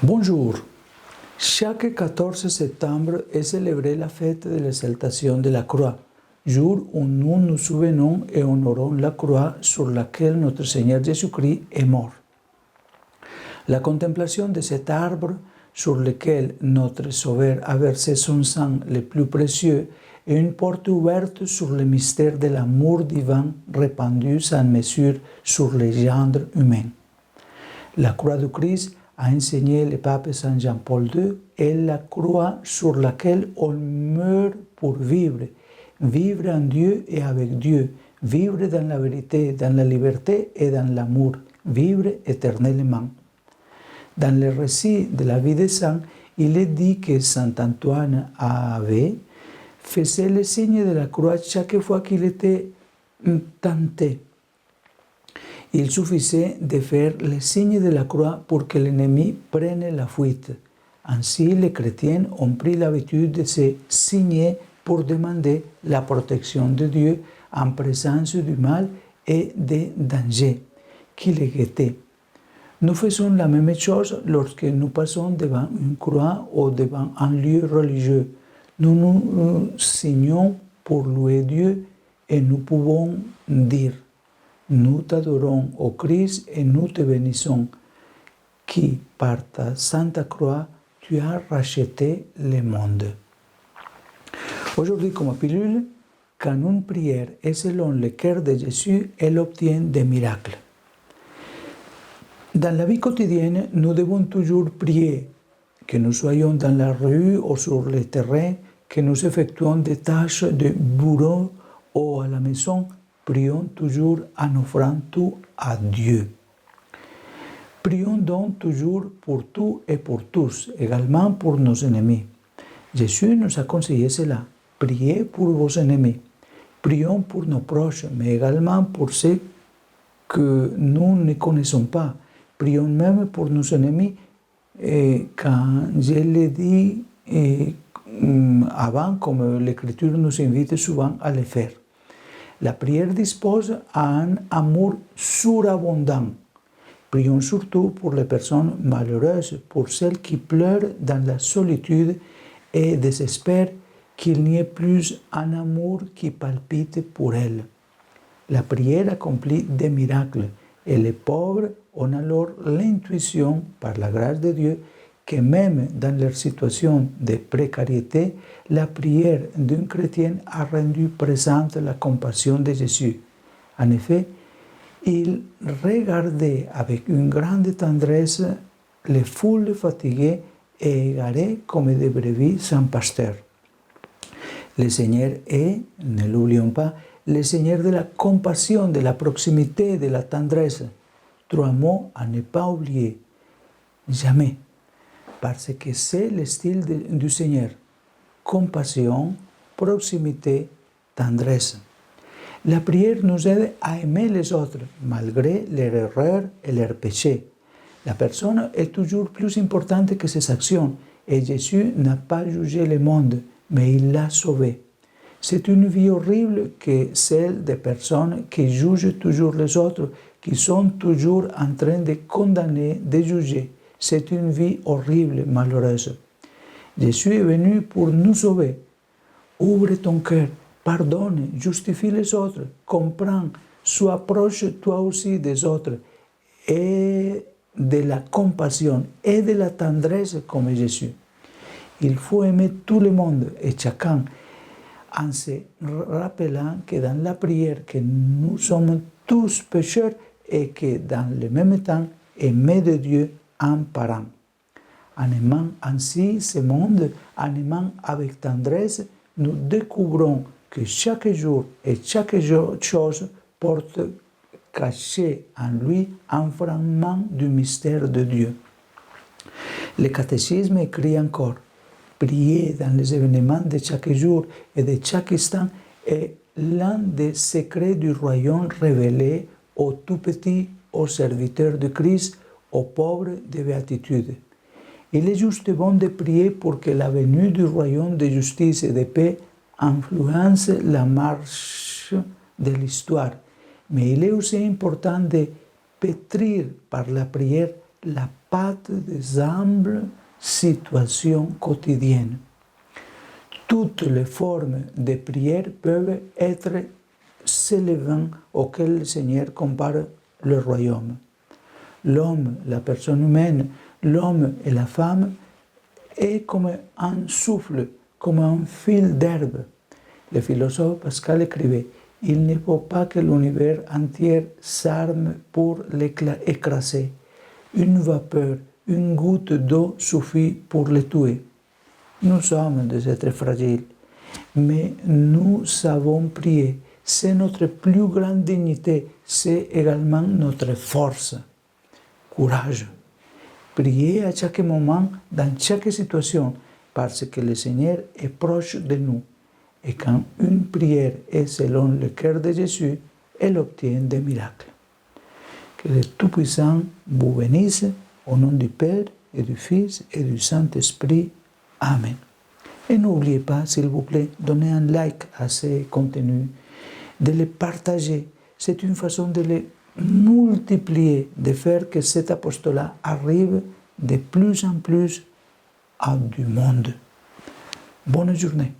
Bonjour. Chaque 14 septembre est célébrée la fête de l'exaltation de la croix, jour où nous nous souvenons et honorons la croix sur laquelle notre Seigneur Jésus-Christ est mort. La contemplation de cet arbre sur lequel notre Sauveur a versé son sang le plus précieux est une porte ouverte sur le mystère de l'amour divin répandu sans mesure sur le genre humain. La croix du Christ, a enseigné le pape Saint Jean-Paul II, est la croix sur laquelle on meurt pour vivre, vivre en Dieu et avec Dieu, vivre dans la vérité, dans la liberté et dans l'amour, vivre éternellement. Dans le récit de la vie des saints, il est dit que Saint Antoine faisait le signe de la croix chaque fois qu'il était tenté. Il suffisait de faire le signe de la croix pour que l'ennemi prenne la fuite. Ainsi, les chrétiens ont pris l'habitude de se signer pour demander la protection de Dieu en présence du mal et des dangers qui les guettaient. Nous faisons la même chose lorsque nous passons devant une croix ou devant un lieu religieux. Nous nous signons pour louer Dieu et nous pouvons dire: nous t'adorons, ô Christ, et nous te bénissons, qui, par ta sainte croix, tu as racheté le monde. Aujourd'hui, comme pilule, quand une prière est selon le cœur de Jésus, elle obtient des miracles. Dans la vie quotidienne, nous devons toujours prier, que nous soyons dans la rue ou sur le terrain, que nous effectuons des tâches de bureau ou à la maison. Prions toujours en offrant tout à Dieu. Prions donc toujours pour tout et pour tous, également pour nos ennemis. Jésus nous a conseillé cela. Priez pour vos ennemis. Prions pour nos proches, mais également pour ceux que nous ne connaissons pas. Prions même pour nos ennemis. Et quand je l'ai dit avant, comme l'Écriture nous invite souvent à le faire. La prière dispose à un amour surabondant. Prions surtout pour les personnes malheureuses, pour celles qui pleurent dans la solitude et désespèrent qu'il n'y ait plus un amour qui palpite pour elles. La prière accomplit des miracles et les pauvres ont alors l'intuition, par la grâce de Dieu, que même dans leur situation de précarité, la prière d'un chrétien a rendu présente la compassion de Jésus. En effet, il regardait avec une grande tendresse les foules fatiguées et égarées comme des brebis sans pasteur. Le Seigneur est, ne l'oublions pas, le Seigneur de la compassion, de la proximité, de la tendresse. 3 mots à ne pas oublier. Jamais. Parce que c'est le style du Seigneur. Compassion, proximité, tendresse. La prière nous aide à aimer les autres, malgré leurs erreurs et leurs péchés. La personne est toujours plus importante que ses actions, et Jésus n'a pas jugé le monde, mais il l'a sauvé. C'est une vie horrible que celle des personnes qui jugent toujours les autres, qui sont toujours en train de condamner, de juger. C'est une vie horrible, malheureuse. Jésus est venu pour nous sauver. Ouvre ton cœur, pardonne, justifie les autres, comprends, sois proche toi aussi des autres. Et de la compassion et de la tendresse comme Jésus. Il faut aimer tout le monde et chacun en se rappelant que dans la prière, que nous sommes tous pécheurs et que dans le même temps, aimer de Dieu un par un. En aimant ainsi ce monde, en aimant avec tendresse, nous découvrons que chaque jour et chaque chose porte caché en lui un fragment du mystère de Dieu. Le catéchisme écrit encore: prier dans les événements de chaque jour et de chaque instant est l'un des secrets du royaume révélé aux tout petits, aux serviteurs de Christ, aux pauvres de béatitude. Il est juste bon de prier pour que la venue du royaume de justice et de paix influence la marche de l'histoire. Mais il est aussi important de pétrir par la prière la pâte des humbles situations quotidiennes. Toutes les formes de prière peuvent être s'élevant auxquelles le Seigneur compare le royaume. L'homme, la personne humaine, l'homme et la femme est comme un souffle, comme un fil d'herbe. Le philosophe Pascal écrivait « Il ne faut pas que l'univers entier s'arme pour l'écraser. Une vapeur, une goutte d'eau suffit pour le tuer. » Nous sommes des êtres fragiles, mais nous savons prier. C'est notre plus grande dignité, c'est également notre force. Courage. Priez à chaque moment, dans chaque situation, parce que le Seigneur est proche de nous. Et quand une prière est selon le cœur de Jésus, elle obtient des miracles. Que le Tout-Puissant vous bénisse, au nom du Père et du Fils et du Saint-Esprit. Amen. Et n'oubliez pas, s'il vous plaît, donner un like à ces contenus, de les partager. C'est une façon de les multiplier, de faire que cet apostolat arrive de plus en plus à du monde. Bonne journée.